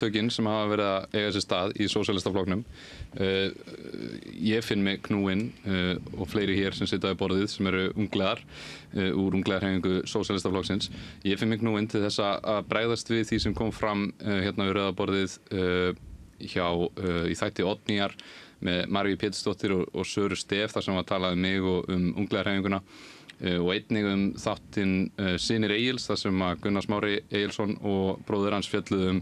tökin sem hafa verið að eiga sér stað í sósíalistaflokknum. Ég finn mig knúinn og fleiri hér sem sitja við borðið sem eru unglegar úr unglegarhreyfingu sósíalistaflokksins. Ég finn mig knúinn til þess að bregðast við því sem kom fram hérna við rauða borðið í þætti Oddnýjar með Maríu Pétursdóttur og Söru Stef þar sem var talað um mig og unglegarhreyfinguna og einnig þáttinn Synir Egils þar sem að Gunnar Smári Egilsson og bróðir hans fjölluðu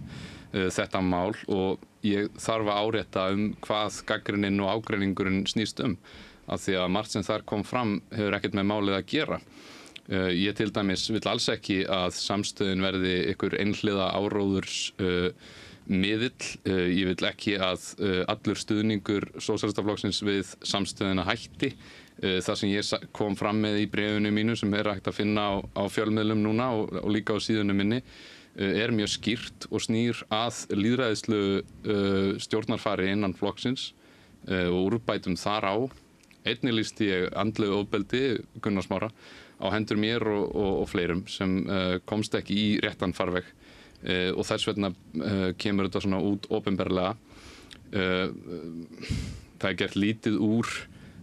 þetta mál og ég þarf að árétta hvað gagnrýnin og ágreiningurinn snýst af því að margt sem þar kom fram hefur ekkert með málið að gera. Ég til dæmis vill alls ekki að samstöðin verði ykkur einhliða áróðurs miðill. Ég vill ekki að allur stuðningur sósíalistaflokksins við samstöðina hætti. Það sem ég kom fram með í bréfinu mínu sem hægt að finna á fjölmiðlum núna og líka á síðunum minni mjög skýrt og snýr að lýðræðislegu stjórnarfari innan flokksins og úrbætum þar á. Einnig lýsti ég andlegu ofbeldi Gunnar Smára á hendur mér og fleirum sem komst ekki í réttan farveg og þess vegna kemur þetta svona út opinberlega. Það gert lítið úr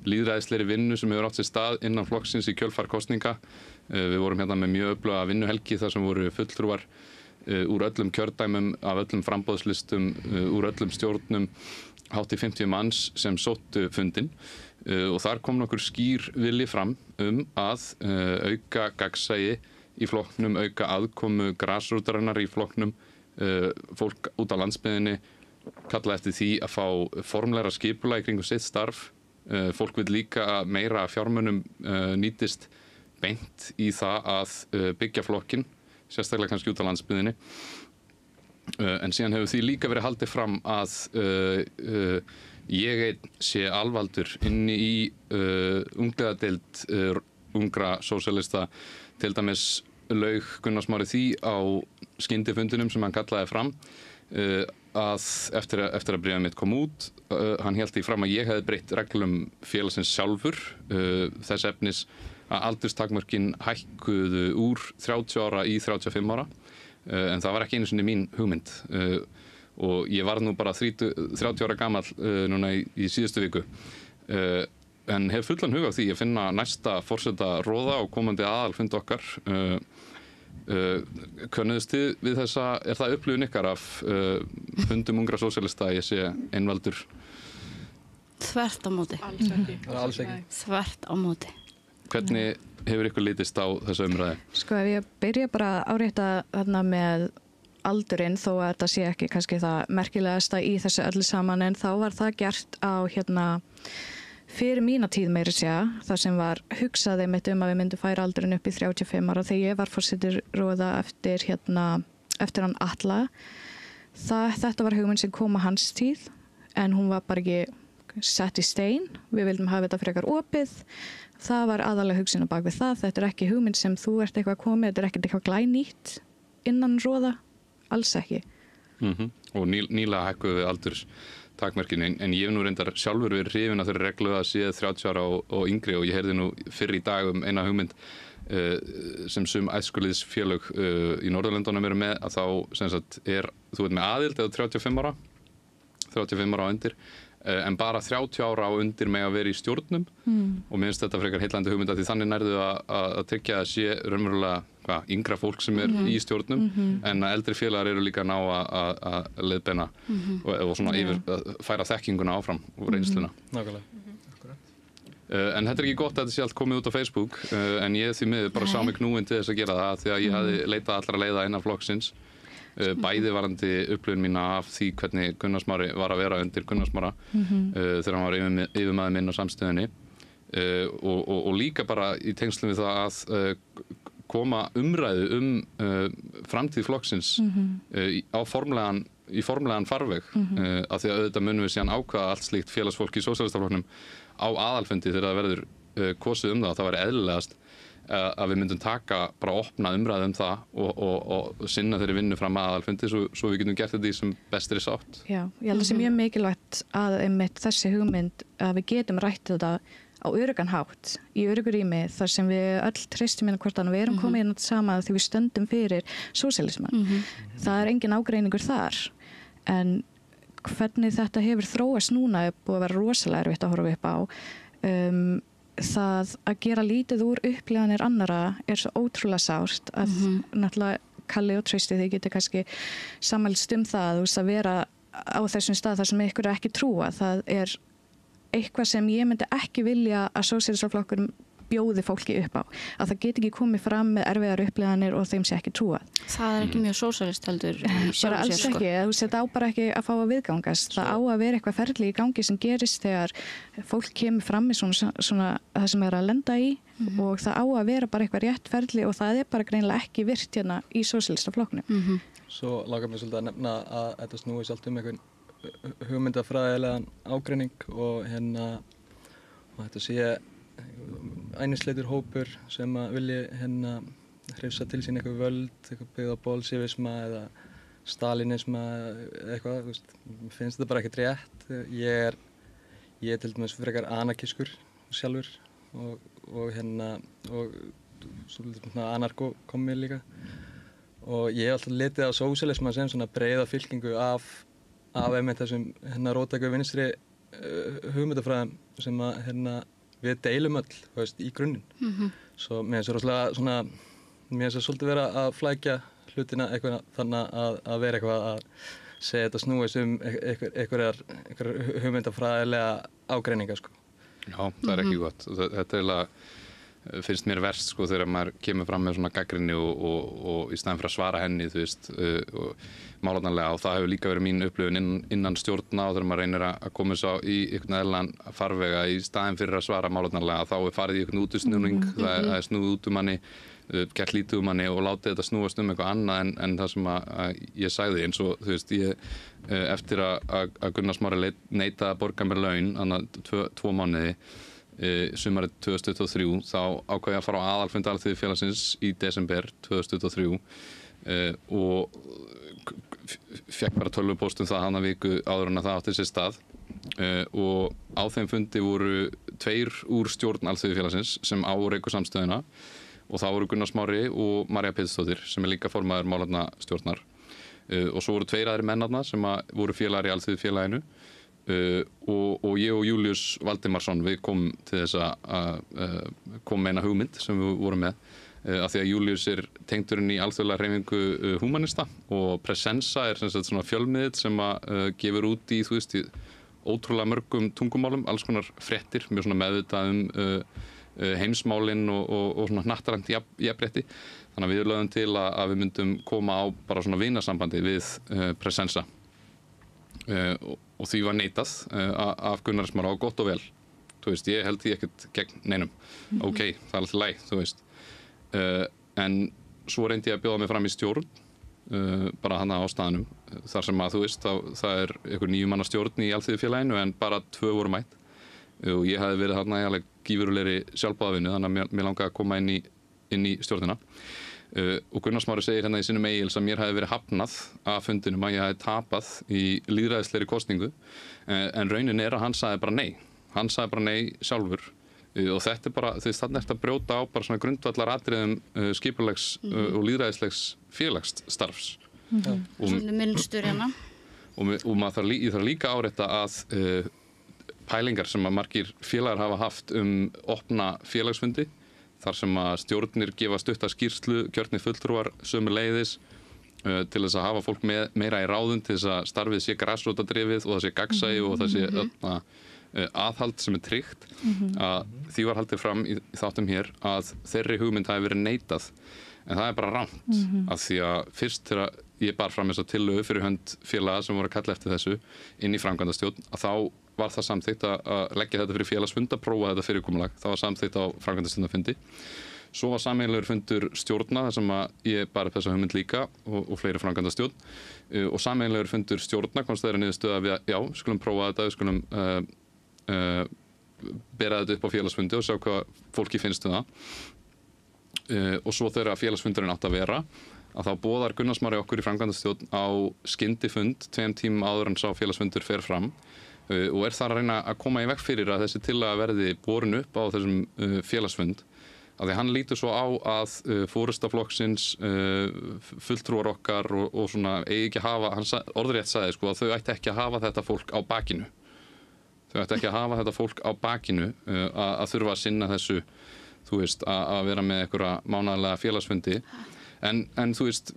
lýðræðislegri vinnu sem hefur átt sér stað innan flokksins í kjölfar kosninga. Við vorum hérna með mjög öfluga vinnuhelgi þar sem voru fulltrúar úr öllum kjördæmum, af öllum framboðslistum, úr öllum stjórnum, hátt í 50 manns sem sóttu fundinn og þar kom nokkur skýr vilji fram að auka gagnsæi í flokknum, auka aðkomu grasrótarinnar í flokknum, fólk út á landsbyggðinni kalla eftir því að fá formlegra skipulag í kringum sitt starf. Fólk vill líka meira fjármunum nýtist beint í það að byggja flokkinn, sérstaklega kannski út á landsbyggðinni. En síðan hefur því líka verið haldið fram að ég einn sé alvaldur inni í ungliðadeild ungra sósíalista. Til dæmis laug Gunnar Smári því á skyndifundinum sem hann kallaði fram að eftir að bréfið mitt kom út, hann hélt því fram að ég hefði breytt reglum félagsins sjálfur þess efnis að aldurstakmörkin hækkuðu úr 30 ára í 35 ára en það var ekki einu sinni mín hugmynd og ég var nú bara 30 ára gamall núna í síðustu viku en hef fullan hug á því að finna næsta forseta róða og komandi aðalfund okkar. Könnuðust þið við þessa, það upplifun ykkar af fundum ungra sósíalista að ég sé einvaldur? Þvert á móti. Alls ekki. Þvert á móti. Hvernig hefur ykkur litist á þessu umræði? Sko ef ég byrja bara að árétta þarna með aldurinn þó að þetta sé ekki kannski það merkilegasta í þessu öllu saman en þá var það gert á fyrir mína tíð meira segja, þar sem var hugsaði mitt að við myndum færa aldurinn upp í 35 ára þegar ég var forsetaróða eftir hann Atla. Þetta var hugmynd sem kom á hans tíð en hún var bara ekki sett í stein. Við vildum hafa þetta frekar opið. Það var aðalega hugsun á bak við það. Þetta ekki hugmynd sem þú ert eitthvað komið, þetta ekkert eitthvað glænýtt innan róða, alls ekki. Og nýlega hækkuðu við aldurstakmörkin en ég hef nú reyndar sjálfur verið hrifinn af þeirri reglu að sé 30 ára og yngri og ég heyrði nú fyrr í dag eina hugmynd sem sum æskulýðsfélög í Norðurlöndunum eru með að þá sem sagt þú ert með aðild eða 35 ára á undir en bara 30 ára á undir með að vera í stjórnum og mér finnst þetta frekar heillandi hugmynd að því þannig nærðu að tryggja að sé raunverulega yngra fólk sem í stjórnum en að eldri félagar eru líka að ná að leiðbeina og svona færa þekkinguna áfram og reynsluna. Nákvæmlega. En þetta ekki gott að þetta sé allt komið út á Facebook en ég því miður bara sá mig knúinn til þess að gera það því að ég hafði leitað allra leiða innan flokksins bæði varandi upplifun mína af því hvernig Gunnar Smári var að vera undir Gunnar Smára þegar hann var yfirmaður minn á samstöðinni og líka bara í tengslum við það að koma umræðu framtíð flokksins í formlegan farveg af því að auðvitað munum við síðan ákvaða allt slíkt félagsfólk í sósíalistaflokknum á aðalfundi þegar það verður kosið það væri eðlilegast að við myndum taka bara opna umræðu það og sinna þeirri vinnu fram að aðalfundi svo við getum gert þetta í sem bestri sátt. Já, ég held að það sé mjög mikilvægt að einmitt þessi hugmynd að við getum rætt þetta á öruggan hátt, í örugu rými þar sem við öll treystum hvort annað, við erum komið inn saman því við stöndum fyrir sósíalismann. Það engin ágreiningur þar. en hvernig þetta hefur þróast núna er búið að vera rosalega erfitt að horfa upp á. Það að gera lítið úr upplifanir annara er svo ótrúlega sárt að náttúrulega Kalli og Trausti þið getur kannski sammælst það, þú veist, að vera á þessum stað þar sem ykkur er ekki trúa. Það er eitthvað sem ég myndi ekki vilja að sósíalistaflokkurinn bjóði fólki upp á. Að það get ekki komið fram með erfiðar upplifanir og þeim sé ekki trúað. Það er ekki mjög sósíalist heldur í Bara sjálfu alls sér, ekki, þú veist, þetta á bara ekki að fá að viðgangast. Það á að vera eitthvað ferli í gangi sem gerist þegar fólk kemur fram í svona það sem er að lenda í og það á að vera bara eitthvað rétt ferli og það er bara greinilega ekki virt hérna í sósíalistaflokknum. Svo langar mér svolítið að nefna að þetta snúi allt einhvern hugmyndafræðilegan ágreining og og þetta sé ænisleitur hópur sem að vilji hrifsa til sín eitthvað völd, eitthvað byggð á bolsjevisma eða stalinisma eða eitthvað, þú veist, mér finnst þetta bara ekkert rétt. Ég er til dæmis frekar anarkiskur sjálfur og svolítið anarko kom mér líka og ég hef alltaf litið á sósíalisma sem svona breiða fylkingu af einmitt þessum róttæku vinstri hugmyndafræðum sem að við deilum öll, þú veist, í grunninn. Svo mér finnst það svolítið vera að flækja hlutina eitthvað þannig að vera eitthvað að segja þetta snúist einhverjar hugmyndafræðilega ágreiningar, sko. Já, það er ekki gott. Þetta finnst mér verst, sko, þegar maður kemur fram með svona gagnrýni og í staðinn fyrir að svara henni, þú veist, málefnalega, og það hefur líka verið mín upplifun innan stjórna og þegar maður reynir að koma svo í einhvern eðlilegan farvega í staðinn fyrir að svara málefnalega, þá er farið í einhvern útusnúning, það er snúið út manni, gert lítið manni og látið þetta snúast eitthvað annað en það sem að ég sagði, eins og þú veist, eftir að Gunnar Smári neitaði að borga mér laun, annað 2 mánuði, sumarið 2023, þá ákvað ég að fara á aðalfund Alþýðufélagsins í desember 2023 og fekk bara tölvupóst það hana viku áður en að það átti sér stað og á þeim fundi voru 2 úr stjórn Alþýðufélagsins sem á Reykjavíkursamstöðuna og það voru Gunnar Smári og María Pétursdóttir sem er líka formaður málefnastjórnar og svo voru 2 aðrir mennarna sem voru félagar í Alþýðufélaginu og ég og Júlíus Valdimarsson við komum til þess að koma með eina hugmynd sem við vorum með af því að Júlíus er tengdurinn í alþjóðlega hreyfingu húmanista og Presensa er sem sagt svona fjölmiðill sem gefur út í, þú veist, í ótrúlega mörgum tungumálum, alls konar fréttir, mjög svona meðvitað heimsmálin og svona hnattrænt jafnrétti. Þannig að við lögðum til að við myndum koma á bara svona vinasambandi við Presensa og því var neitað af Gunnar Smára og gott og vel. Þú veist, ég held því ekkert gegn neinum. Ok, það er alltaf læg, þú veist. En svo reyndi ég að bjóða mig fram í stjórn bara hana á staðnum þar sem að þú veist það er einhver 9 manna stjórn í Alþýðufélaginu en bara 2 voru mætt og ég hafði verið þarna í alveg gífurlegri sjálfboðavinnu þannig að mér langaði að koma inn í stjórnina og Gunnar Smári segir hérna í sínum e-mail sem mér hefði verið hafnað af fundinum að ég hefði tapað í lýðræðislegri kosningu en raunin er að hann sagði bara nei sjálfur og þetta er bara, þarna er þetta að brjóta á bara svona grundvallar atriðum skipulags og lýðræðislegs félagsstarfs. Svona minnstur hérna. Og maður þarf líka að árétta að pælingar sem að margir félagar hafa haft opna félagsfundi, þar sem að stjórnir gefa stutta skýrslu, kjörnir fulltrúar sömuleiðis til þess að hafa fólk meira í ráðum til þess að starfið sé grasrótadrifið og það sé gagnsæi og það sé aðhald sem er tryggt að því var haldið fram í þáttum hér að þeirri hugmynd hafi verið neitað en það er bara rangt af því að fyrst þegar ég bar fram þessa tillögu fyrir hönd félaga sem voru að kalla eftir þessu inn í framkvæmdastjórn að þá var það samþykkt að leggja þetta fyrir félagsfund að prófa þetta fyrirkomulag, það var samþykkt á framkvæmdastjórnarfundi svo var sameiginlegur fundur stjórna þar sem að ég bar upp þessa hugmynd líka og fleiri framkvæmdastjórn og sameiginlegur fundur stjórna komst þeirra niðurstöðu að við skulum prófa þetta, við skulum bera þetta upp á félagsfundi og sjá hvað fólki finnst það og svo þegar félagsfundurinn átt að vera að þá boðar Gunnar Smári okkur í framkvæmdastjórn á skyndifund 2 tímum áður en sá félagsfundur fer fram og er þar að reyna að koma í veg fyrir að þessi tillaga verði borin upp á þessum félagsfund af því hann lítur svo á að forystaflokksins fulltrúar okkar og svona eigi ekki að hafa, hann orðrétt sagði sko að þau ætti ekki að hafa þetta fólk á bakinu. Þau ætti ekki að hafa þetta fólk á bakinu að þurfa að sinna þessu, þú veist, að vera með einhverja mánaðarlega félagsfundi. En þú veist,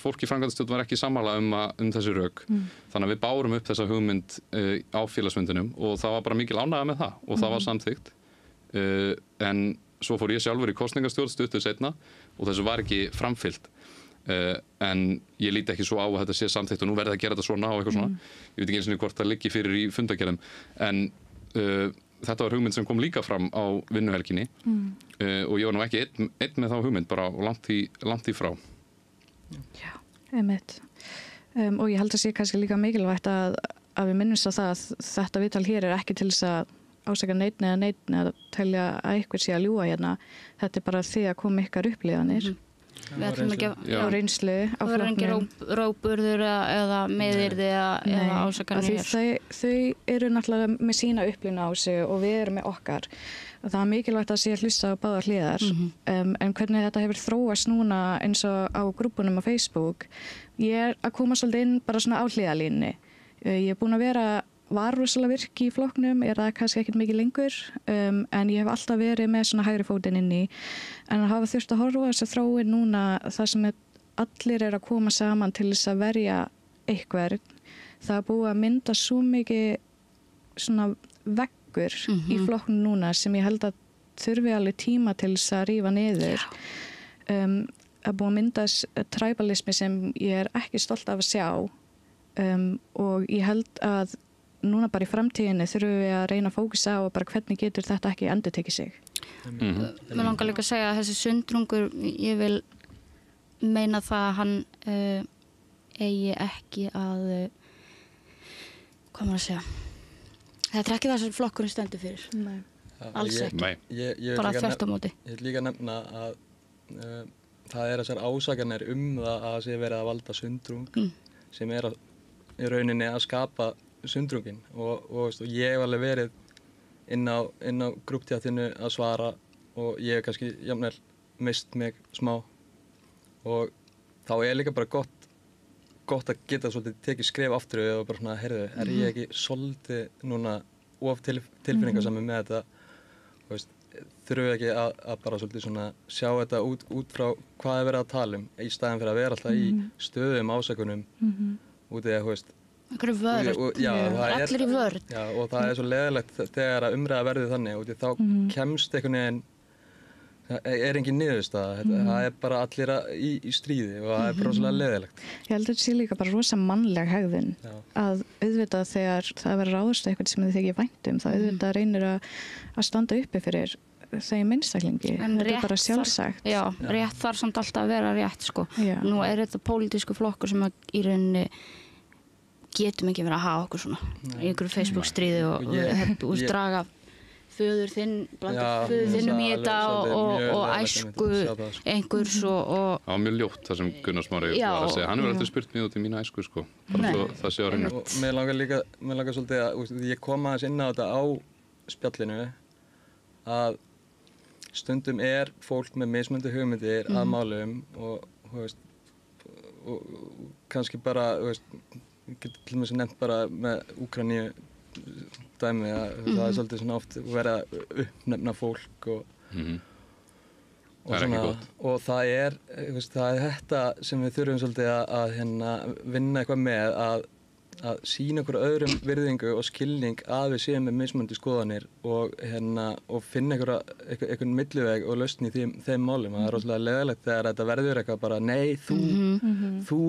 fólk í framkvæmdastjórn var ekki sammála um þessi rök. Þannig að við bárum upp þessa hugmynd á félagsfundinum og það var bara mikil ánægja með það og það var samþykkt. En svo fór ég sjálfur í kosningastjórn stuttu seinna og þessu var ekki framfylgt. En ég líti ekki svo á að þetta sé samþykkt og nú verði að gera þetta svona og eitthvað svona. Ég veit ekki eins og hvort það liggi fyrir í fundagerðum. En þetta var hugmynd sem kom líka fram á vinnuhelginni og ég var nú ekki einn með þá hugmynd bara langt í frá. Já, einmitt. Og ég held að sé kannski líka mikilvægt að við minnumst á það að þetta viðtal hér ekki til þess að ásaka neinn eða telja að eitthvað sé að ljúga hérna. Þetta bara því að koma ykkar upplifanir. Við ætlum ekki á reynslu á flokknum. Það verður ekki róburður eða meðyrði eða ásakanir hér. Þau eru náttúrulega með sína upplifun á sig og við erum með okkar. Það er mikilvægt að sé að hlusta á báðar hliðar. En hvernig þetta hefur þróast núna eins og á grúpunum á Facebook. Ég að koma svolítið inn bara svona á hliðalínni. Ég er búin að var rosalega virk í flokknum, það kannski ekkert mikið lengur, en ég hef alltaf verið með svona hægri fótinn inn í. En að hafa þurft að horfa þess að þróin núna það sem allir að koma saman til þess að verja eitthvað, það er búið að mynda svo mikið svona veggur í flokknum núna sem ég held að þurfi alveg tíma til þess að rífa niður. Að búið að mynda tribalismi sem ég ekki stolt af að sjá og ég held að núna bara í framtíðinni þurfum við að reyna að fókusa á bara hvernig getur þetta ekki endurtekið sig. Mér langar líka að segja að þessi sundrungur, ég vil meina það að hann eigi ekki að, hvað maður að segja, þetta er ekki það sem flokkurinn stendur fyrir. Nei. Alls ekki. Bara þvert á móti. Ég vil líka nefna að það þessar ásakanir það að sé verið að valda sundrung sem í rauninni að skapa sundrungin og ég hef alveg verið inn á grúpptjatinu að svara og ég hef kannski jafnvel mist mig smá og þá líka bara gott að geta svolítið tekið skref aftur og bara svona, heyrðu, ég ekki svolítið núna of tilfinningasami með þetta þurfum við ekki að bara svolítið svona sjá þetta út frá hvað verið að tala í staðinn fyrir að vera alltaf í stöðum ásakunum út í að, einhverju vörn, allir í vörn. Já, og það svo leiðilegt þegar að umræða verði þannig og þá kemst einhvern veginn, það engin niðurstaða, það bara allir í stríði og það bara rosalega leiðilegt. Ég held að þetta sé líka bara rosa mannleg hegðun að auðvitað þegar það verður ráðast eitthvað sem þið þykir vænt þá auðvitað reynir að standa uppi fyrir þeim einstaklingi. Þetta er bara sjálfsagt. Já, rétt þarf samt alltaf að vera rétt sko. Nú þetta pólitísku flokkur sem í rauninni getum ekki verið að hafa okkur svona í einhverju Facebook-stríði og draga föður þinnum í þetta og æsku einhvers og... Það var mjög ljótt það sem Gunnar Smári var að segja. Hann hefur aldrei spurt mig út í mína æsku sko. Bara svo það sé á hreinu. Mér langar svolítið að ég kom aðeins inn á þetta á spjallinu að stundum fólk með mismunandi hugmyndir að málum og kannski bara ég get til og með sem nefnt bara með Úkraínu dæmi að það svolítið svona oft verið að uppnefna fólk og svona og það er þetta sem við þurfum svolítið að vinna eitthvað með að sýna okkur öðrum virðingu og skilning að við séum með mismunandi skoðanir og finna einhvern milliveg og lausn í þeim málum. Það er rosalega leiðilegt þegar þetta verður eitthvað bara nei, þú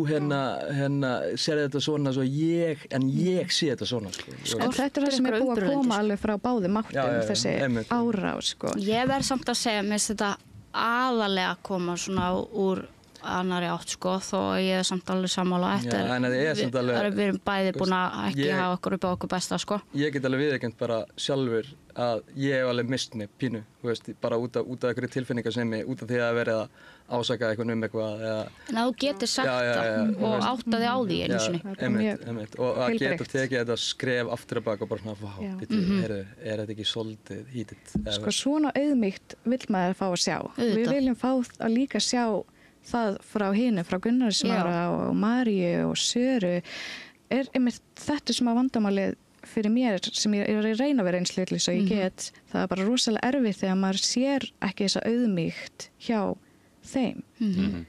sér þetta svona svo en ég sé þetta svona. En þetta er það sem búið að koma alveg frá báðum áttum þessi árás. Ég verð samt að segja mér þetta aðalega að koma svona úr annari átt sko, þó ég samt alveg sammála við erum bæði búin að ekki hafa okkur upp á okkur besta sko. Ég get alveg viðurkennt bara sjálfur að ég hef alveg mist mig pínu, þú veist, bara út af einhverju tilfinningasemi, út af því að verið að ásaka eitthvað eitthvað eða... En að þú getur sagt það og átta þig á því einu sinni. Einmitt, og að geta tekið þetta skref aftur og bak og bara svona, vá, er þetta ekki svolítið hítið? Sko svona auðmýkt vill maður fá að sjá. Við viljum fá að líka sjá það frá hinu, frá Gunnari Smára og Maríu og Söru. Einmitt þetta sem að vandamálið fyrir mér sem ég er að reyna að vera eins hlutlaus og ég get, það er bara rosalega erfitt þegar maður sér ekki þessa auðmýkt hjá þeim.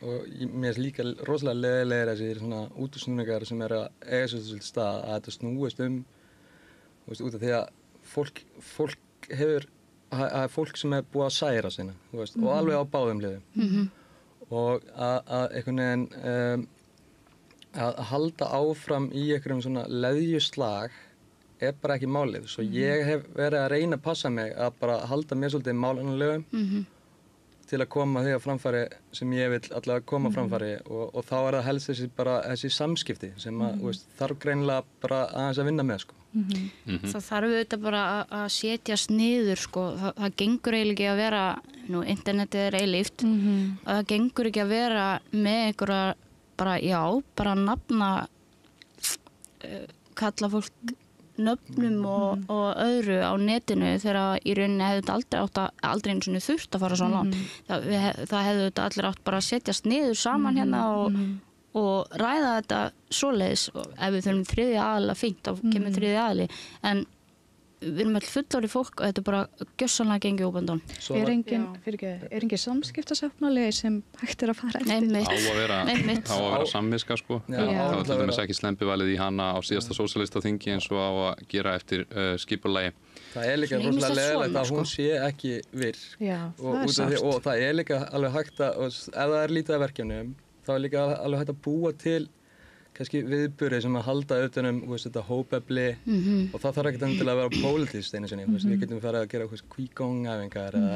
Og mér er líka rosalega leiðilegir þessir svona útúrsnúningar sem er að eiga svo til stað að þetta snúist út af því að fólk hefur, það er fólk sem er búið að særa sína, og alveg á báðum liðum. Og að einhvern veginn að halda áfram í einhverjum svona leðjuslag er bara ekki málið. Svo ég hef verið að reyna að passa mig að bara halda mér svolítið málanlegum til að koma því að framfæri sem ég vil allavega koma framfæri og þá er það helst þessi samskipti sem að þarf greinilega bara aðeins að vinna með sko. Það þarf auðvitað bara að setjast niður sko. Það gengur eiginlega ekki að vera, nú internetið er eilíft, það gengur ekki að vera með einhverja bara nafna kalla fólk nöfnum og öðru á netinu þegar í rauninni hefði þetta aldrei einu sinni þurft að fara svona langt. Það hefði þetta allir átt bara að setjast niður saman hérna og ræða þetta svoleiðis. Ef við þurfum þriðja aðila fínt, þá kemur þriðja aðili. En við erum alltaf fullorðið fólk og þetta er bara gjörsamlega gengið óbandón. Er engin samskiptasáttmáli sem hægt er að fara eftir? Á að vera samviska sko. Það var til dæmis ekki slembivalið í hana á síðasta sósíalistaþingi eins og á að gera eftir skipulagi. Það er líka rosalega leiðilegt að hún sé ekki virk. Og það er líka alveg hægt að, ef það er lítið af verkefnum, þá er líka alveg hægt að búa til kannski viðburði sem að halda utanum þetta hópefli og það þarf ekkert endilega að vera pólitískt einu sinni. Við getum farið að gera qigong-æfingar eða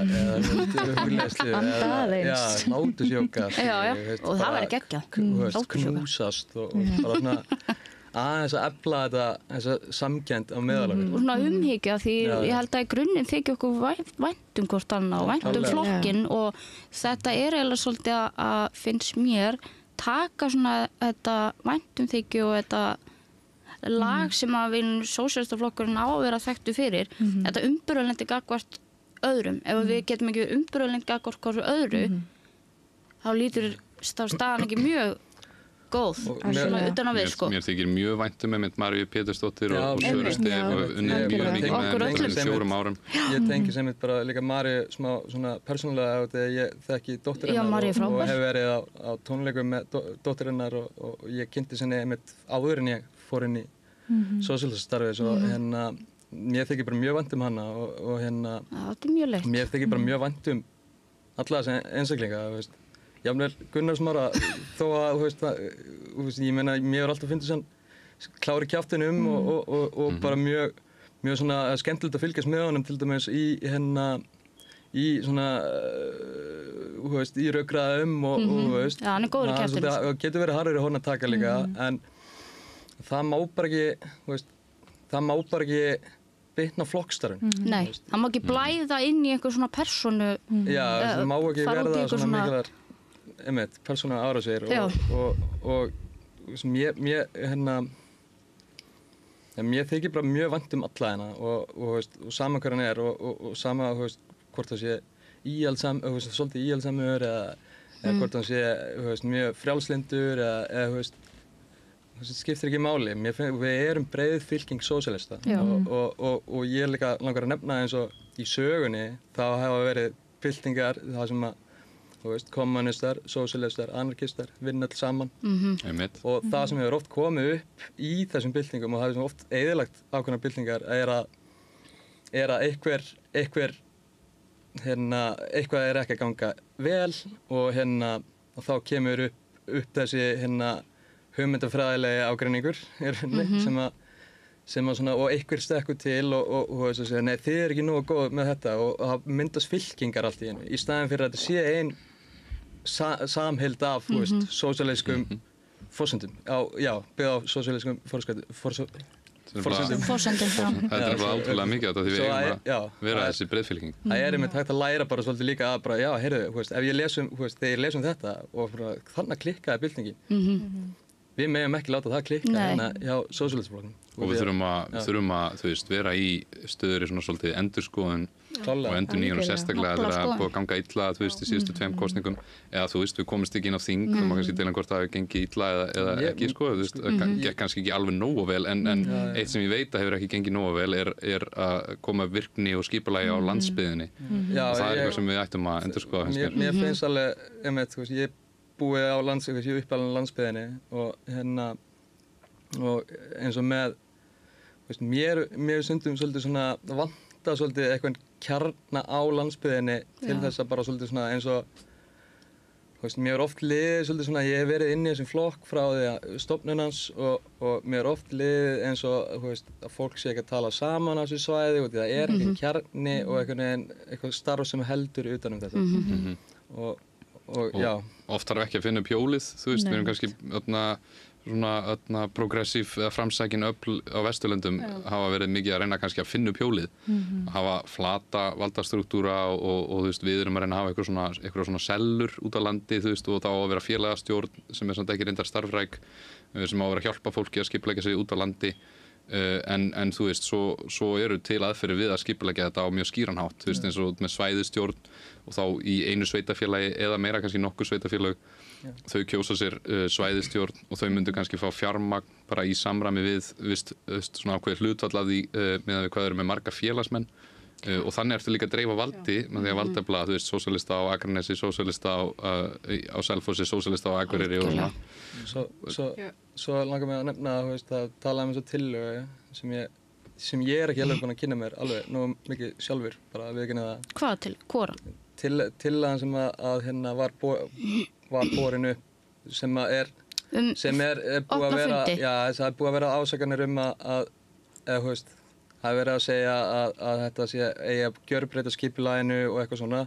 hugleiðslu eða hlátusjóka og það væri geggjað. Knúsast og bara svona aðeins að efla þessa samkennd á meðal. Og svona umhyggja því ég held að í grunninn þykja okkur vænt hvort annað og vænt flokkinn og þetta er eiginlega svolítið að finnst mér taka svona þetta væntumþykju og þetta lag sem að við sósíalistaflokkurinn á að vera þekktu fyrir, þetta umburðarlendi gagnvart öðrum. Ef við getum ekki umburðarlendi gagnvart hverju öðru, þá lítur staðan ekki mjög góð, svona utan að við sko. Mér þykir mjög væntum með Maríu Pétursdóttir og Söru Stef og unnið mjög mikið með þeim 4 árum. Ég tengi sem bara líka Maríu smá svona persónulega þegar ég þekki dóttur hennar og hef verið á tónleikum með dóttur hennar og ég kynnti henni einmitt áður en ég fór inn í sósíalistastarfið svo mér þykir bara mjög vænt hana og mér þykir bara mjög vænt alla þessa einstaklinga, jafnvel Gunnar Smára, þó að, ég meina, mér hefur alltaf fundið svona klári kjaftinum og bara mjög svona skemmtilegt að fylgjast með honum til dæmis í svona, í rökræðum og Já, hann er góður í kjaftinum. Það getur verið harður í horn að taka líka, en það má bara ekki bitna flokkstarfin. Nei, það má ekki blæða inn í einhver svona persónu. Já, það má ekki verða svona mikilvægt persónu árásir og mér þykir bara mjög vænt alla hérna og sama hver hann er og sama hvort það sé svolítið íhaldssamur eða hvort hann sé mjög frjálslyndur eða skiptir ekki máli. Við erum breið fylking sósíalista og ég líka langar að nefna eins og í sögunni þá hafa verið fylkingar það sem að kommunistar, sósíalistar, anarkistar vinna alls saman og það sem hefur oft komið upp í þessum byltingum og það sem oft eyðilagt ákveðnar byltingar er að eitthvað er ekki að ganga vel og þá kemur upp þessi hugmyndafræðilegi ágreiningur sem að svona, og einhver stekkur til og segja, nei, þið er ekki nógu góð með þetta og það myndast fylkingar allt í einu í staðinn fyrir að þetta sé ein samheild af, sósíalískum forsendum, byggð á sósíalískum Forsendum, já. Þetta er bara átrúlega mikið þetta því við eigum að vera þessi breiðfylking. Það einmitt hægt að læra bara svolítið líka að bara, já, heyrðu, ef ég les þegar ég les þetta og þannig klikkaði byltingin. Við megum ekki láta það klikka hérna hjá sósíalistaflokknum. Og við þurfum að þú veist, vera í stöður í svona svolítið endurskoðun og endurnýjun og sérstaklega þegar það er búið að ganga illa, þú veist, í síðustu 2 kosningum eða þú veist, við komumst ekki inn á þing þá má kannski deila hvort það hefur gengið illa eða ekki, sko, þú veist, það gekk kannski ekki alveg nógu vel en eitt sem ég veit að hefur ekki gengið nógu vel er að koma virkni og skipulagi á landsbyggðinni og það er eitthvað sem við ættum að endurskoða, finnst mér. Mér finnst alveg, ég búið á ég uppalinn landsbyggðinni og eins og með mér stundum svolítið svona vanta svolítið eitthvað kjarna á landsbyggðinni til þess að bara svolítið svona eins og mér oft liðið svolítið svona ég hef verið inn í þessum flokk frá því að stofnun hans og mér oft liðið eins og að fólk sé ekki að tala saman á þessu svæði og það er ekki kjarni og eitthvað starf sem heldur utan þetta og já. Oft þarf ekki að finna upp hjólið, þú veist, við erum kannski svona progressív eða framsækin öfl á Vesturlöndum hafa verið mikið að reyna kannski að finna upp hjólið, hafa flata valdastruktúra og þú veist, við erum að reyna að hafa eitthvað svona sellur út á landi, þú veist, og þá á að vera félagastjórn sem er samt ekki reyndar starfræk, sem á að vera að hjálpa fólki að skipuleggja sig út á landi. En þú veist, svo eru til aðferðir við að skipuleggja þetta á mjög skýran hátt, þú veist, eins og með svæðisstjórn og þá í einu sveitafélagi eða meira kannski nokkur sveitafélag, þau kjósa sér svæðisstjórn og þau myndu kannski fá fjármagn bara í samræmi við svona ákveðið hlutfall af því með hvað eru með marga félagsmenn og þannig ertu líka að dreifa valdi með því að valdefla, þú veist, sósíalista á Akranesi, sósíalista á Selfossi, sósíalista á Akureyri og svona. Svo langar mig að nefna að tala um þessu tillögu sem ég er ekki alveg búin að kynna mér alveg nú mikið sjálfur, bara að viðurkenna það. Hvað hvora? Tillagan sem að var borin upp sem er búið að vera, það er búið að vera ásakanir að það er verið að segja að þetta eigi að gjörbreyta skipulaginu og eitthvað svona.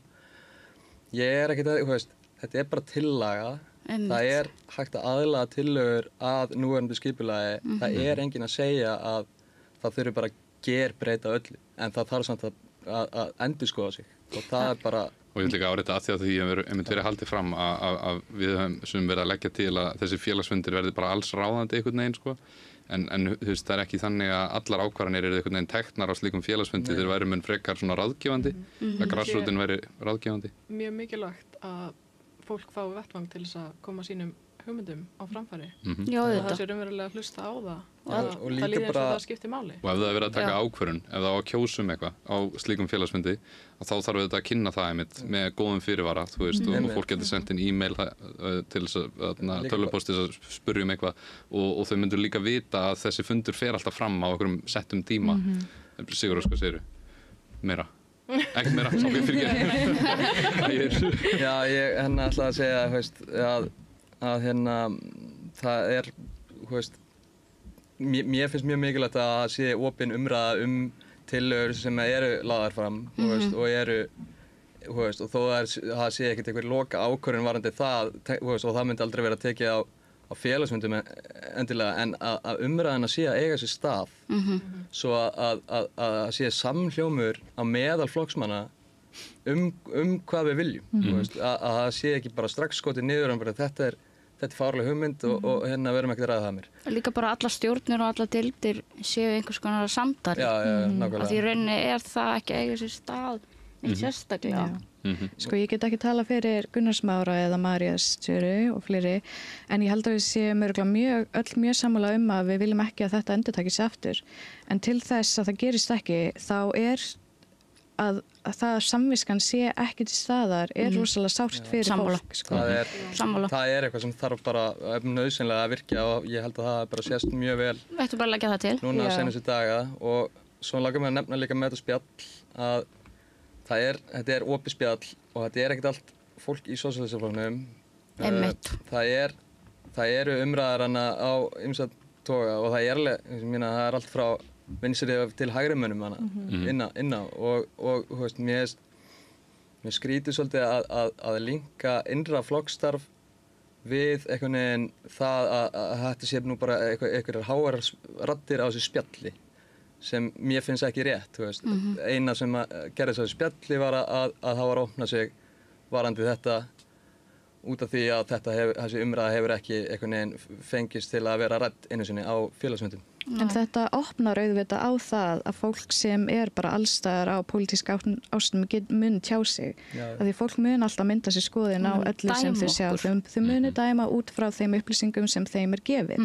Ég er ekkert þetta er bara tillaga. Það er hægt að aðlaga tillögur að núverandi skipulagi. Það er enginn að segja að það þurfi bara að gerbreyta öllu. En það þarf samt að endurskoða sig. Og það er bara... Og ég vil líka árétta að því að því ég hef verið haldið fram að við höfum verið að leggja til að þessi félagsfundir verði bara alls ráðandi einhvern veginn, sko. En þú veist, það er ekki þannig að allar ákvarðanir eru einhvern veginn teknar á slíkum félagsfundi þeir væri mun frekar svona ráðgefandi, að grassrútin væri ráðgefandi. Mjög mikilvægt að fólk fái vettvang til þess að koma sínum hugmyndum á framfæri. Já, það sé raunverulega að hlusta á það og það líður eins og það skiptir máli. Og ef það er verið að taka ákvörðun, ef það á að kjósa eitthvað á slíkum félagsfundi, þá þarf þetta að kynna það einmitt með góðum fyrirvara, þú veist, og fólk getur sendt inn e-mail til þess að tölvupóst til að spyrja eitthvað og þau myndur líka vita að þessi fundur fer alltaf fram á einhverjum settum tíma. Sigur, hvað segirðu? Meira? Ekkert meira? Ok, fyrir ekki. Já, ég ætla að segja, að það er, mér finnst mjög mikilvægt að það sé opin umræða tillögur sem eru lagðar fram og eru og þó það sé ekkert einhver loka ákvörðun varðandi það og það myndi aldrei vera tekið á félagsfundum endilega en að umræðan að sé að eiga sér stað svo að sé samhljómur á meðal flokksmanna hvað við viljum að það sé ekki bara strax skotið niður en bara þetta er fárleg hugmynd og verum ekki að ræða það mér. Líka bara alla stjórnir og alla deildir séu einhvers konar samtali. Já, nákvæmlega. Af því í rauninni er það ekki að eiga sér stað neitt sérstaklega. Sko ég get ekki tala fyrir Gunnar Smára eða Marías Tjöru og fleiri en ég held að við séum öll mjög sammála að við viljum ekki að þetta endurtaki sig aftur. En til þess að það gerist ekki þá er að það samviskan sé ekki til staðar rosalega sárt fyrir fólk. Sko. Það er eitthvað sem þarf bara nauðsynlega að virkja og ég held að það bara sést mjög vel. Við ættum bara að leggja það til. Núna senustu daga og svo langar mig að nefna líka með þetta spjall að þetta er opið spjall og þetta er ekkert allt fólk í sósíalistaflokknum. Einmitt. Það eru umræður á ýmsa toga og það er allt frá vinstri til hægri mönnum inn á og mér skrítið svolítið að linka innra flokkstarf við einhvern veginn það að þetta sé nú bara einhverjar háar raddir á þessu spjalli sem mér finnst ekki rétt, þú veist. Eina sem gerðist á þessu spjalli var að það var að opna sig varandi þetta út af því að þessi umræða hefur ekki einhvern veginn fengist til að vera rædd einu sinni á félagsfundum. En þetta opnar auðvitað á það að fólk sem bara allstaðar á pólitíska ástum mun tjá sig. Að því fólk mun alltaf mynda sér skoðin á öllu sem þau sjá. Þau munu dæma út frá þeim upplýsingum sem þeim gefið.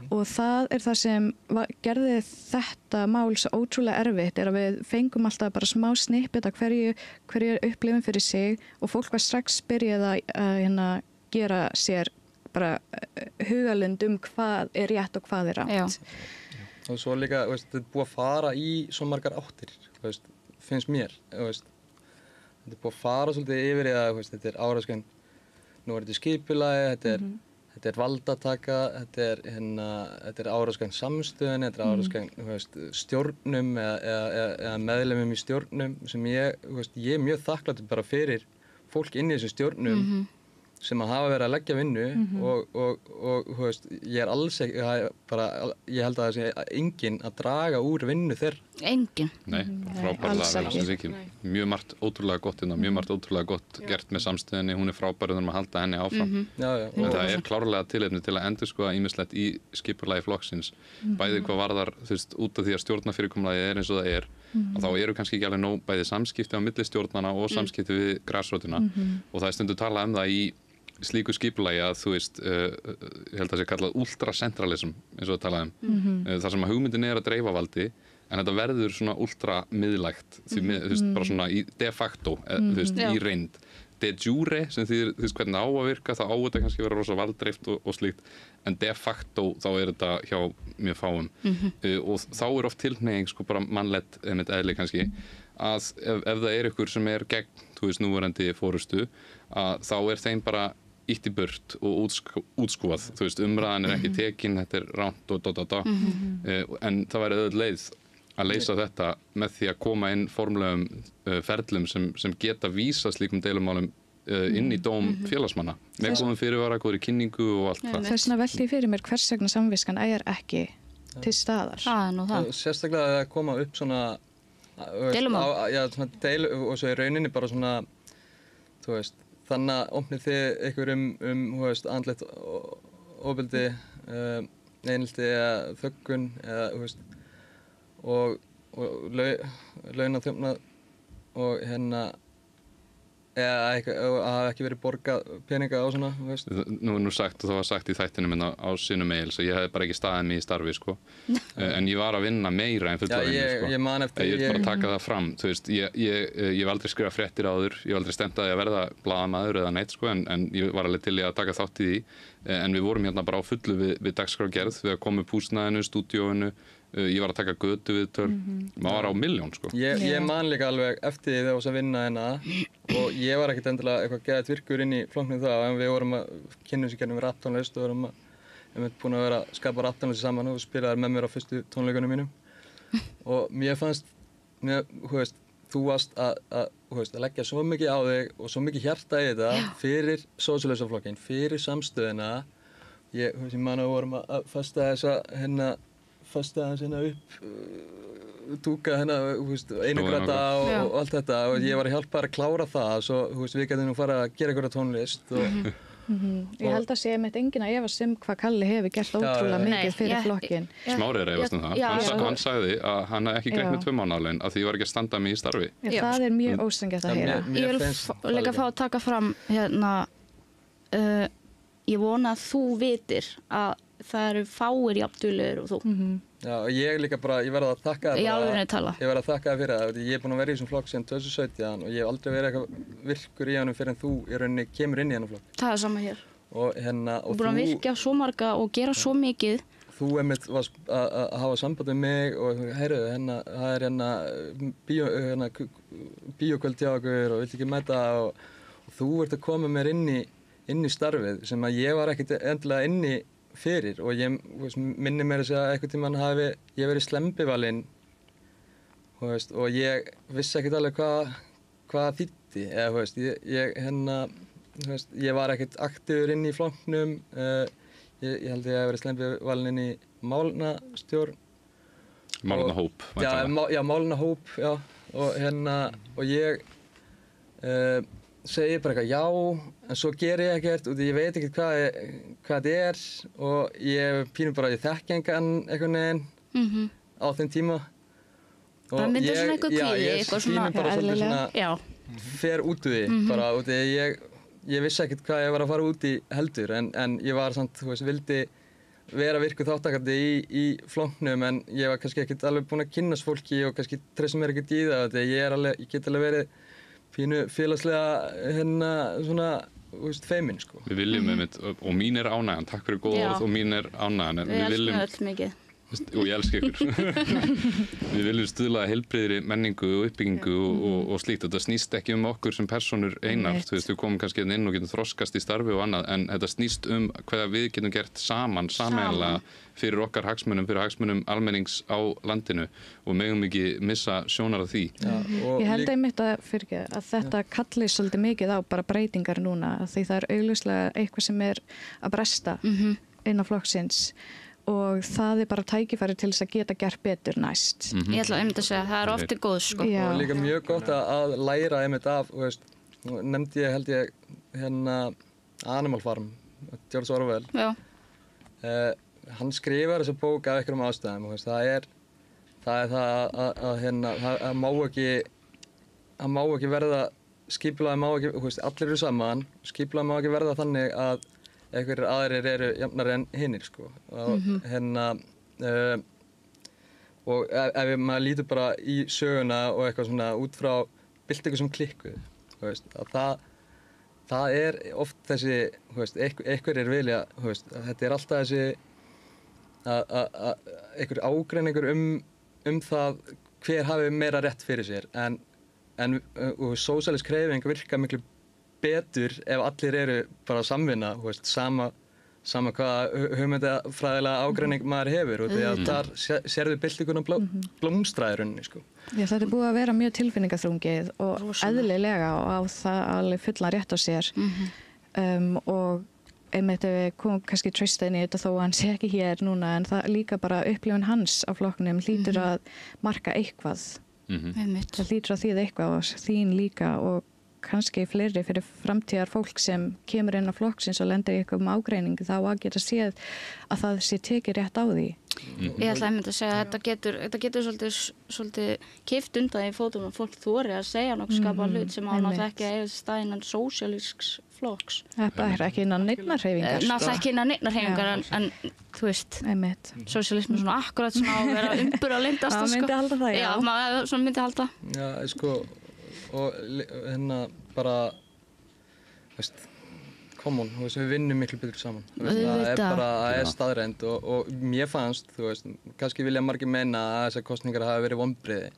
Og það það sem gerði þetta mál svo ótrúlega erfitt að við fengum alltaf bara smá snippet af hverju upplifun fyrir sig og fólk var strax byrjað að gera sér bara hugalund hvað rétt og hvað rangt. Og svo líka, þetta búið að fara í svo margar áttir, finnst mér. Þetta búið að fara svolítið yfir í að þetta áráskan, nú þetta skipulagi, þetta valdataka, þetta áráskan samstöðun, þetta áráskan stjórnum eða meðlimum í stjórnum sem ég er mjög þakklátur bara fyrir fólk inn í þessum stjórnum sem hafa verið að leggja vinnu og ég er alls ekki ég held að það sé enginn að draga úr vinnu þeirra. Enginn? Nei, frábærlega mjög margt ótrúlega gott mjög margt ótrúlega gott gert með samstöðinni, hún er frábær og þurfum að halda henni áfram. En það er klárlega tilefni til að endurskoða ýmislegt í skipulagi flokksins, bæði hvað varðar út af því að stjórnarfyrirkomulagið eins og það að þá eru kannski ekki alveg nóg bæði samskipti á milli stjórnanna og samskipti við grasrótina og það er stundum talað það í slíku skipulagi að ég held að það sé kallað ultracentralism eins og það talaði þar sem að hugmyndin er að dreifa valdi en þetta verður svona ultramiðlægt bara svona í de facto í reynd. De jure sem þýðir hvernig það á að virka, það á þetta kannski vera rosa valdreift og slíkt en de facto þá er þetta hjá mjög fáum og þá er oft tilhneiging bara mannlegt eðli kannski að ef það er ykkur sem er gegn núverandi fórustu að þá er þeim bara ítt í burt og útskúfað, umræðan er ekki tekin, þetta er rangt og en það væri auðvitað leið að leysa þetta með því að koma inn formlegum ferlum sem geta vísa slíkum deilumálum inn í dóm félagsmanna með góðum fyrirvara, góðri kynningu og allt það. Þess vegna velti ég fyrir mér hvers vegna samviskan ekki til staðar. Það. Sérstaklega að koma upp svona deilumál. Og svo í rauninni bara svona þannig að opnið þið ykkur andlegt ofbeldi, einelti eða þöggun og launaþjófnað og eða að hafa ekki verið borgað peninga á svona, Nú er sagt og það var sagt í þættinum á sínum mail svo ég hefði bara ekki staðið mig í starfi en ég var að vinna meira en fulla vinnu ég man eftir ég vil bara taka það fram ég hef aldrei skrifað fréttir áður ég hef aldrei stemt að verða blaðamaður eða neitt en ég var alveg til í að taka þátt í því en við vorum hérna bara á fullu við dagskrárgerð við að koma upp húsnæðinu, stúdíóinu ég var að taka götu viðtöl maður var á milljón ég man líka alveg eftir því þegar ég var að vinna og ég var ekkert endilega eitthvað geðvægt virkur inn í flokknum þá en við vorum að kynna sig við rapptónlist og vorum búin að vera að skapa rapptónlist saman og spilaði með mér á fyrstu tónleikunum mínum og mér fannst þú varst að leggja svo mikið á þig og svo mikið hjarta í þetta fyrir sósíalistaflokkinn, fyrir samstöðina ég man að við vorum að festa þessa fasta upp túka einugrata og allt þetta og ég var að hjálpa að klára það svo við getum nú farið að gera einhverja tónlist Ég held að sé enginn að efast hvað Kalli hefur gert ótrúlega mikið fyrir flokkinn. Smári er efast það. Hann sagði að hann ekki greitt með 2 mánaðarlaun af því ég var ekki að standa mig í starfi. Það er mjög óstrengjart að heyra. Ég vil líka fá að taka fram ég vona að þú vitir að það eru fáir jafndulegir og þú. Já, og ég líka bara, ég verð að þakka það í alvörunni tala. Ég verð að þakka það fyrir það. Ég er búinn að vera í þessum flokk síðan 2017 og ég hef aldrei verið eitthvað virkur í honum fyrir en þú í rauninni kemur inn í hennar flokk. Það er sama hér. Og og búinn að virkja svo marga og gera svo mikið. Þú einmitt varst að hafa samband með mig og heyrðu, það er bíókvöld hjá okkur og viltu ekki mæta og þú ert að koma mér inn í starfið sem að ég var ekkert endilega inni fyrir og ég minni mér að segja að einhvern tímann hafi ég verið slembivalinn og ég vissi ekkert alveg hvað þýddi eða ég þú veist, ég var ekkert aktífur inn í flokknum, ég held ég hef verið slempið valinn inn í málefnastjórn. Málefnahóp. Já, málefnahóp, já, og ég segi bara eitthvað já, en svo ger ég ekkert og ég veit ekkert hvað þetta og ég pínum bara að ég þekki engan einhvern veginn á þeim tíma. Það myndir svona eitthvað kvíði, eitthvað svona bara svolítið svona fer út úr því, bara út í ég vissi ekkert hvað ég var að fara út í heldur, en ég var samt, þú veist, vildi vera virkur þáttakandi í flokknum, en ég var kannski ekkert alveg búinn að kynnast fólki og kannski treysta mér ekkert í það, ég get alveg verið pínu félagslega svona, þú veist, feimin, sko. Við viljum einmitt, og mín ánægjan, takk fyrir góð orð og mín ánægjan, en við viljum öll mikið. Og ég elska ykkur. Við viljum stuðla að heilbrigðri menningu og uppbyggingu og slíkt. Þetta snýst ekki okkur sem persónur einar. Þú veist, við komum kannski inn og getum þroskast í starfi og annað, en þetta snýst hvað við getum gert sameiginlega fyrir okkar hagsmunum, fyrir hagsmunum almennings á landinu og megum ekki missa sjónar af því. Ég held einmitt að þetta kalli svolítið mikið á bara breytingar núna, því það augljóslega eitthvað sem að bresta innan flokksins. Og það bara tækifæri til þess að geta gert betur næst. Ég ætla einmitt að segja að það ofta góð, sko. Og líka mjög gott að læra einmitt af, þú veist, nefndi ég held ég Animal Farm, George Orwell. Já. Hann skrifar þessa bók af einhverjum ástæðum, þú veist, það má ekki verða, skipulagið má ekki, þú veist, allir eru saman, skipulagið má ekki verða þannig að einhverjir aðrir eru jafnari en hinnir, sko. Og og ef maður lítur bara í söguna og eitthvað svona út frá byltingu sem klikkuð, þú veist, að það oft þessi, þú veist, einhverjir vilja, þú veist, þetta alltaf þessi einhver ágreiningur það hver hafi meira rétt fyrir sér, en sósíalísk hreyfing virkar miklu betur ef allir eru bara að samvinna, þú veist, sama hvaða hugmyndafræðilega ágreining maður hefur, og því að þar sérðu byltinguna blómstra í rauninni, sko. Já, þetta búið að vera mjög tilfinningaþrungið og eðlilega og á það alveg fullan rétt á sér. Og einmitt ef við komum kannski treysta inn í þetta þó að hann sé ekki hér núna, en það líka bara upplifun hans á flokknum hlýtur að marka eitthvað. Það hlýtur að þýða eitthvað og þín líka og kannski fleiri fyrir framtíðar fólk sem kemur inn á flokksins og lendir í eitthvað ágreiningu, þá að geta séð að það sé tekið rétt á því. Ég ætla einmitt að segja að þetta getur svolítið kippt undan í fótum að fólk þori að segja nokkuð skapað hlut sem á náttúrulega ekki að eiga stað innan sósíalísks flokks. Það ekki innan neinnar hreyfingar. Náttúrulega ekki innan neinnar hreyfingar, en þú veist, sósíalismi svona akkurat sem á að vera umburðarlyndast. Það myndi halda það, já. Já, maður svona myndi halda. Já, sko, og bara, veist, come on, við vinnum miklu betur saman. Það staðreynd og mér fannst, þú veist, kannski vilja margir meina að þessar kosningar hafi verið vonbrigði,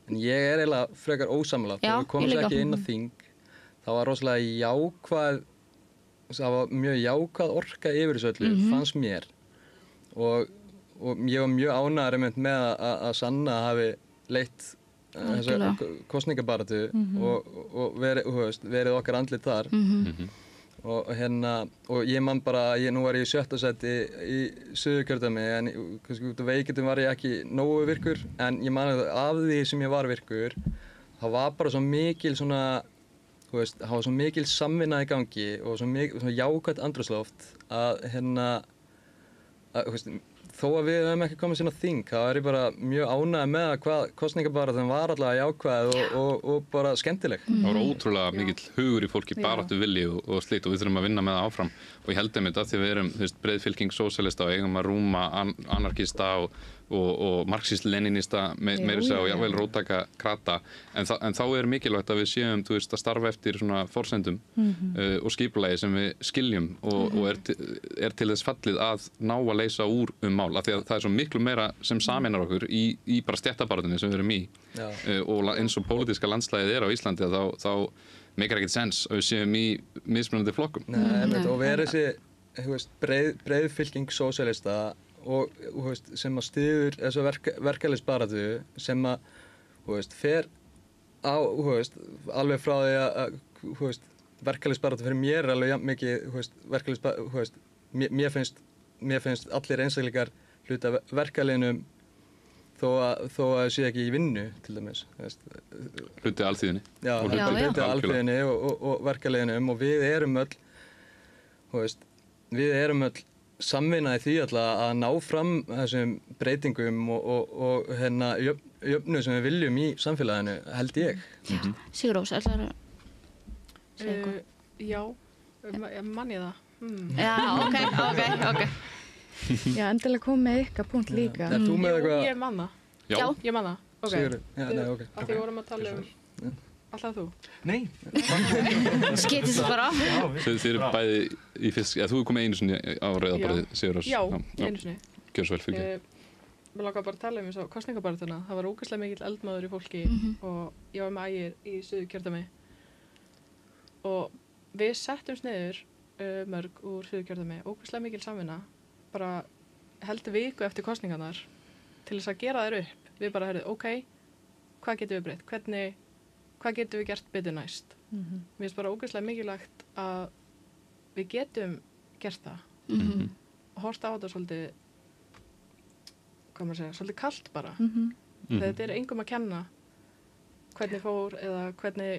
en ég eiginlega frekar ósammála. Þegar við komumst ekki inn á þing, það var rosalega jákvæð, það var mjög jákvæð orka yfir þessu öllu, fannst mér, og ég var mjög ánægður með að Sanna hafi leitt þessa kosningabaráttu og verið okkar andlit þar. Og ég man bara, nú var ég í 7. sæti í Suðurkjördæmi, en kannski út af veikindum var ég ekki nógu virkur, en ég man að af því sem ég var virkur, það var bara svo mikil svona, þú veist, það var svo mikil samvinna í gangi og svo mikil svona jákvætt andrúmsloft að þú veist, þó að við höfum ekki komið sín á þing, þá er ég bara mjög ánægður með hvað kosningabaráttan var allavega jákvæð og bara skemmtileg. Það var ótrúlega mikill hugur í fólki, baráttu vilji og slíkt, og við þurfum að vinna með það áfram. Og ég held einmitt að því við erum, þú veist, breið fylking sósíalista og eigum að rúma anarkista og marxist-leninista meira segja og jafnvel róttæka krata, en þá er mikilvægt að við séum, þú veist, að starfa eftir svona forsendum og skipulagi sem við skiljum og er til þess fallið að ná að leysa úr mál, af því að það er svo miklu meira sem sameinar okkur í bara stéttabaráttunni sem við erum í. Og eins og pólitíska landslægið á Íslandi, þá meikar ekkert sens að við séum í mismunandi flokkum. Og við erum þessi, þú veist, breið fylking sósíalista og sem að styður þessu verkalýðsbaráttu sem að fer á alveg frá því að verkalýðsbarátta fyrir mér alveg jafn mikið, mér finnst allir einstaklingar hluta verkalýðinum þó að sé ekki í vinnu, til dæmis. Hluti alþýðinni. Já, hluti alþýðinni og verkalýðinum og við erum öll samvinnaði því alltaf að ná fram þessum breytingum og jöfnu sem við viljum í samfélaginu, held ég. Sigurrós, ætlarðu að segja eitthvað? Já, man ég það. Já, ok. Já, endilega kom með ykkar punkt líka. Þú með eitthvað? Ég man það. Já. Ég man það. Ok. Sigurður? Já, nei, ok. Af því vorum að tala alltaf þú. Nei. Skeytist bara. Þið eru bæði í fyrst, þú komið einu sinni á rauðaborðið, Sigurrós. Já, einu sinni. Gjörðu svo vel fyrir. Mér langar bara að tala eins og kosningabaráttuna. Það var ógeðslega mikill eldmaður í fólki og ég var með ægir í Suðurkjördæmi og við settumst niður mörg úr Suðurkjördæmi, ógeðslega mikil samvinna, bara heldur viku eftir kosningarnar til þess að gera þær upp. Við bara heyrðum, ok, hvað getum við breytt? Hvað getum við gert betur næst? Mér finnst bara ógeðslega mikilvægt að við getum gert það og horft á þetta svolítið, hvað maður segja, svolítið kalt bara. Þetta er engum að kenna hvernig fór eða hvernig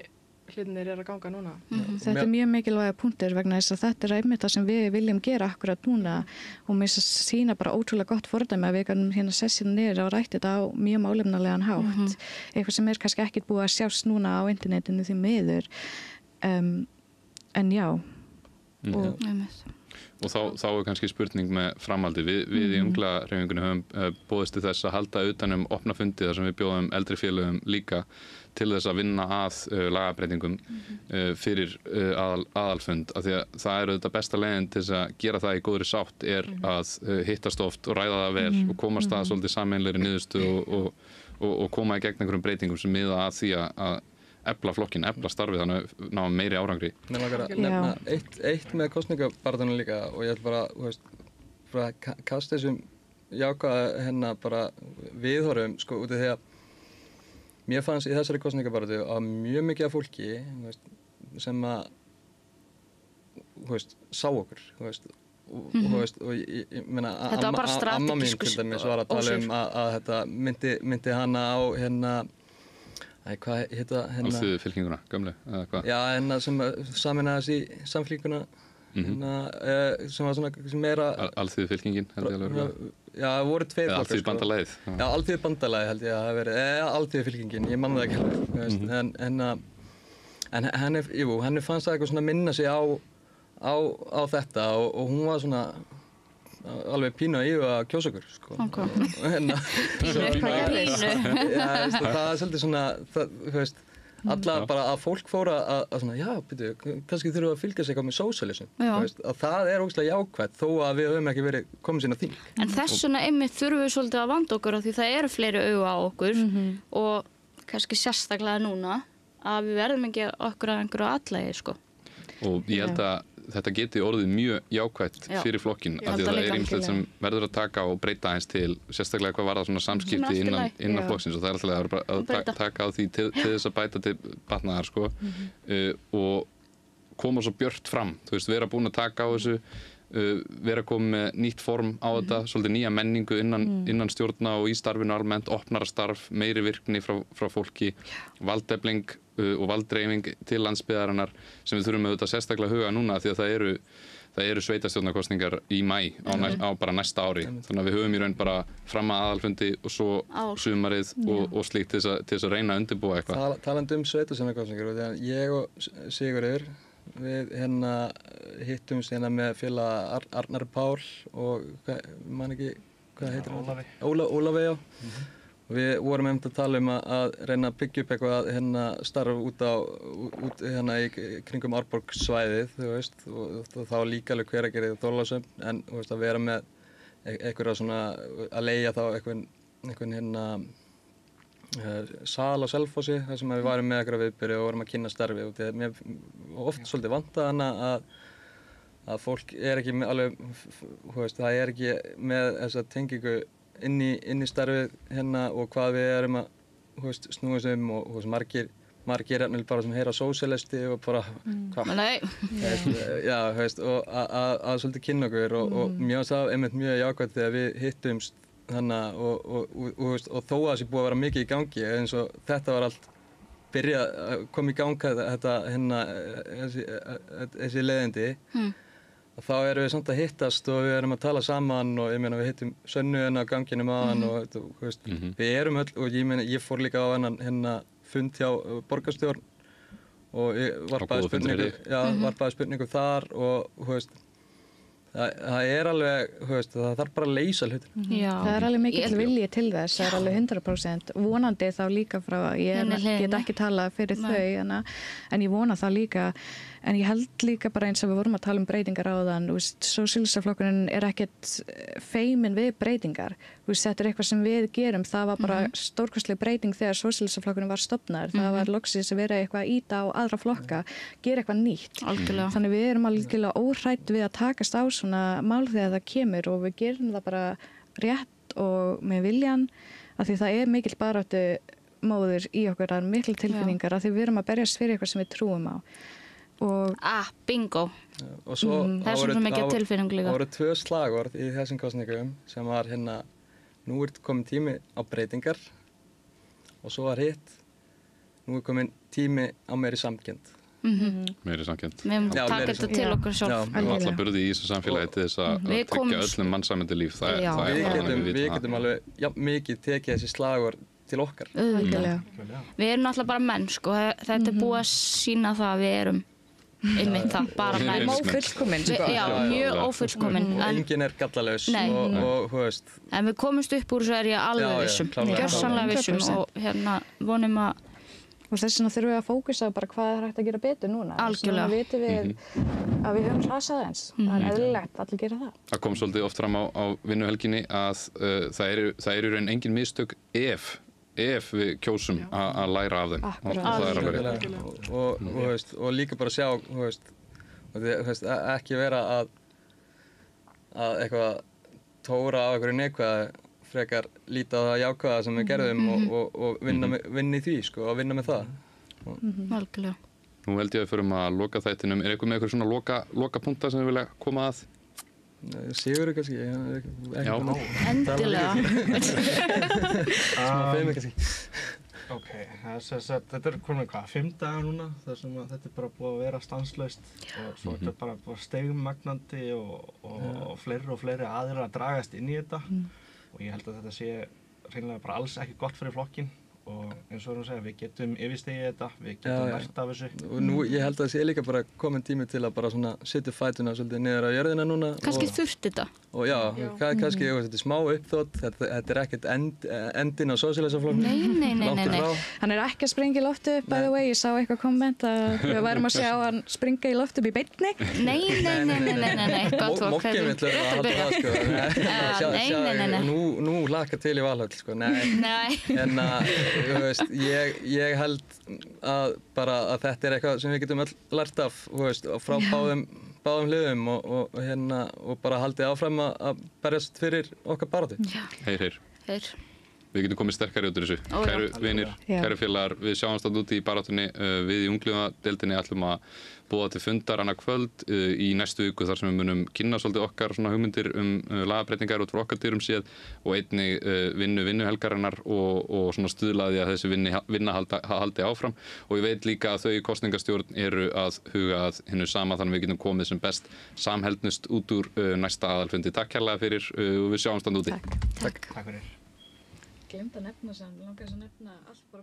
hlutinir að ganga núna. Þetta er mjög mikilvæga punktur vegna þess að þetta er einmitt það sem við viljum gera akkurat núna og mér sýna bara ótrúlega gott fordæmi að við kannum hérna sessina niður og rætt þetta á mjög málefnalegan hátt. Eitthvað sem er kannski ekkert búið að sjást núna á internetinu því miður. En já. Og þá er kannski spurning með framhaldi. Við í unglingahreyfingunni höfum boðist til þess að halda utan opna fundi þar sem við bjóðum eldri félögum líka til þess að vinna að lagabreytingum fyrir aðalfund. Af því að það er auðvitað besta leiðin til þess að gera það í góðri sátt er að hittast oft og ræða það vel og komast að svolítið sameiginlegri niðurstöðu og koma í gegn einhverjum breytingum sem miða að því að efla flokkinn, efla starfið, þannig að ná meiri árangri. Mér langar að nefna eitt með kosningabaráttunum líka og ég ætla bara að kasta þessum jákvæða bara viðhorfum út af því að mér fannst í þessari kosningabaráttu að mjög mikið af fólki sem að sá okkur og ég meina amma mín til dæmis var að tala að þetta myndi hana á hvað heit það? Alþýðufylkinguna, gömlu, eða hvað? Já, sem sameinaðist í samfylkinguna, sem var svona meira... Alþýðufylkingin, held ég alveg að Já, það voru tveir flokkar. Alþýðubandalagið. Já, Alþýðubandalagið held ég að það hafi verið, Alþýðufylkingin, ég man það ekki alveg, en henni fannst það eitthvað svona minna sig á þetta og hún var svona alveg pínu að að kjósa okkur, sko. Það er svolítið svona, allar bara að fólk fóra að svona, já, byrju, kannski þurfum að fylgja sig eitthvað með sósíalism, að það er ógeðslega jákvætt þó að við höfum ekki verið komin sín á þing. En þess vegna einmitt þurfum við svolítið að vanda okkur af því það eru fleiri augu á okkur og kannski sérstaklega núna að við verðum ekki okkur að einhverju aðlægi, sko. Og ég held að þetta geti orðið mjög jákvætt fyrir flokkinn af því að það er ýmislegt sem verður að taka og breyta aðeins til, sérstaklega hvað varðar svona samskipti innan flokksins og það er alltaf að taka á því til þess að bæta til batnaðar, sko, og koma svo björt fram, þú veist, vera búin að taka á þessu, vera komið með nýtt form á þetta, svolítið nýja menningu innan stjórna og í starfinu almennt, opnara starf, meiri virkni frá fólki, valdefling og valddreifing til landsbyggðarinnar sem við þurfum auðvitað sérstaklega að huga núna því að það eru sveitarstjórnarkosningar í maí á bara næsta ári. Þannig að við höfum í raun bara fram að aðalfundi og svo sumarið og slíkt til þess að reyna að undirbúa eitthvað. Talandi sveitarstjórnarkosningar, ég og Sigurður, við hittumst með félag Arnar Pál og man ekki, hvað heitir hann? Ólafi, já. Við vorum einmitt að tala að reyna að byggja upp eitthvað starf út í kringum Árborgsvæðið, þú veist, og þá líka alveg Hveragerði og Þorlákshöfn, en þú veist að vera með einhverja svona, að leigja þá einhvern sal á Selfossi, þar sem við varum með einhverja viðburði og vorum að kynna starfi og mér oft svolítið vantað hana að fólk er ekki með alveg, þú veist, það er ekki með þessa tengingu inn í starfið og hvað við erum að snúast og margir margir bara sem heyra sósíalisti og bara hvað? Nei. Já, veist, og að svolítið kynna okkur og mér finnst það einmitt mjög jákvæmt þegar við hittumst þannig og þó að það sé búið að vera mikið í gangi eins og þetta var allt byrjað að koma í ganga þetta þessi leiðindi þá erum við samt að hittast og við erum að tala saman og ég meina við hittum Sönnu á ganginum aðan og þú veist, við erum öll og ég meina ég fór líka á hennan fund hjá borgarstjórn og ég varpaði spurningu þar og þú veist það alveg, veist, það þarf bara að leysa hlutina. Það alveg mikill vilji til þess, það alveg 100%. Vonandi þá líka frá, ég get ekki talað fyrir þau, en ég vona það líka, en ég held líka bara eins og við vorum að tala breytingar áðan, sósíalistaflokkurinn ekkert feiminn við breytingar. Þetta eitthvað sem við gerum, það var bara stórkostleg breyting þegar sósíalistaflokkurinn var stofnaður. Það var loksins að vera eitthvað að ýta á aðra flokka, gera eitthvað nýtt. Algjörlega. Þannig við erum algjörlega óhrædd við að takast á svona mál þegar það kemur og við gerum það bara rétt og með viljan af því það mikill baráttu móður í okkur, það mikil tilfinningar af því við erum að berjast fyrir eitthvað sem við trúum á og bingo og svo þessum svo mikið tilfinning líka. Það voru 2 slagorð í þessum kosningum sem var nú komin tími á breytingar og svo var hitt nú komin tími á meiri samkennd. Meiri samkennd. Við höfum takað þetta til okkur sjálf. Við erum alltaf burði í þessu samfélagi til þess að tryggja öllum mannsæmandi líf. Við getum alveg mikið tekið þessi slagorð til okkar. Við erum alltaf bara menn, sko. Þetta búið að sýna það að við erum einmitt það, bara menn. Ófullkomin, sko. Já, mjög ófullkomin. Enginn og þú veist. En við komumst upp úr þessu ég alveg vissum. Gjörsamlega vissum og vonum að og þess vegna þurfum við að fókusa bara hvað hægt að gera betur núna. Algjörlega. Þannig vitum við að við höfum hlasað eins. Það eðlilegt, allir gera það. Það kom svolítið oft fram á vinnuhelginni að það eru í raun engin mistök ef við kjósum að læra af þeim. Og líka bara sjá, ekki vera að eitthvað tóra á einhverju neikvæða frekar líta á það jákvæða sem við gerðum og vinna í því, sko, og vinna með það. Algjörlega. Nú held ég að við förum að loka þættinum. Eitthvað með eitthvað svona lokapunkta sem við vilja koma að? Sigurður kannski? Já. Endilega. Smá feimur kannski. Ok, þetta komin 5 dagar núna þar sem þetta bara búið að vera stanslaust og svo þetta bara stigmagnandi og fleiri aðrir að dragast inn í þetta og ég held að þetta sé hreinlega bara alls ekki gott fyrir flokkinn og eins og segja, við getum yfirstigið þetta, við getum lært af þessu. Og nú, ég held að það sé líka bara komin tími til að bara svona setja fætuna svolítið niður á jörðina núna. Kannski þurfti þetta. Og kannski, þetta er smá uppþótt, þetta er ekkert endin á sósíalistaflokknum. Nei. Hann ekki að springa í loftu, by the way, ég sá eitthvað komment að við værum að sjá hann springa í loftu í beinni. Nei, gott fólk. Mokkið mitt lögur að halda það, sko. Nú hlakka til í Valhöll, sko. Nei. Ég held að þetta er eitthvað sem við getum öll lært af frá báðum hliðum og bara haldið áfram að berjast fyrir okkar baráttu. Heyr. Við getum komið sterkari út úr þessu. Kæru vinir, kæru félagar, við sjáumst þarna úti í baráttunni. Við í ungliðadeildinni ætlum að boða til fundar annað kvöld í næstu viku þar sem við munum kynna svolítið okkar svona hugmyndir lagabreytingar út frá okkar dyrum séð og einnig vinnuhelgarinnar og svona stuðlaði að þessi vinna haldi áfram og ég veit líka að þau í kosningastjórn eru að huga að hinnu sama þannig við getum komið sem best samheldnust út úr næsta aðalfundi. Takk kærlega fyrir og við sjáumst þarna úti. Takk fyrir. Glemt að nefna sem, langar að nefna allt bara